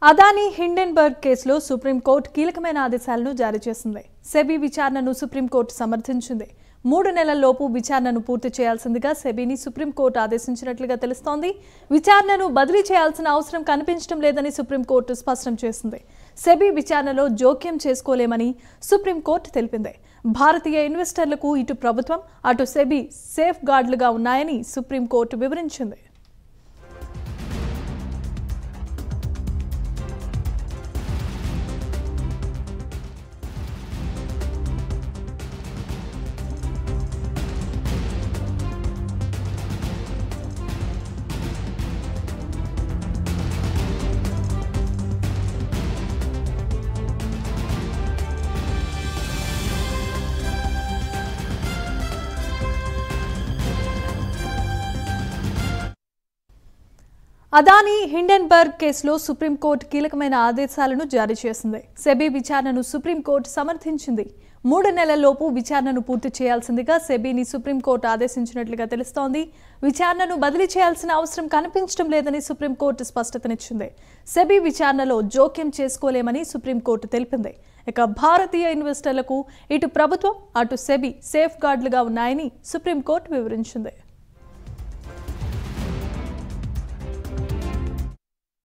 Adani Hindenburg కేసులో supreme court కీలకమైన ఆదేశాలను జారీ చేసింది. సెబీ విచారణను సుప్రీంకోర్టు సమర్థించింది. 3 నెలల్లోపు విచారణను పూర్తి చేయాల్సిందిగా సెబీని సుప్రీంకోర్టు ఆదేశించినట్లుగా తెలుస్తోంది. విచారణను బదిలీ చేయాల్సిన అవసరం కనిపించడం లేదని సుప్రీంకోర్టు స్పష్టం చేసింది. సెబీ విచారణలో జోక్యం చేసుకోలేమని సుప్రీంకోర్టు తెలిపింది. భారతీయ ఇన్వెస్టర్లకు ఇటు ప్రభుత్వం అటు సెబీ సేఫ్ గార్డులుగా ఉన్నాయని సుప్రీంకోర్టు వివరించింది. అదానీ హిండెన్బర్గ్ కేసులో సుప్రీంకోర్టు కీలకమైన ఆదేశాలను జారీ చేసింది. సెబీ విచారణను సుప్రీంకోర్టు సమర్థించింది. 3 నెలల్లోపు విచారణను పూర్తి చేయాల్సిందిగా సెబీని సుప్రీంకోర్టు ఆదేశించినట్లుగా తెలుస్తోంది. విచారణను బదిలీ చేయాల్సిన అవసరం కనిపించడం లేదని సుప్రీంకోర్టు స్పష్టతనిచ్చింది. సెబీ విచారణలో జోక్యం చేసుకోలేమని సుప్రీంకోర్టు తెలిపింది. ఇక భారతీయ ఇన్వెస్టర్లకు ఇటు ప్రభుత్వం అటు సెబీ సేఫ్ గార్డులుగా ఉన్నాయని సుప్రీంకోర్టు వివరించింది.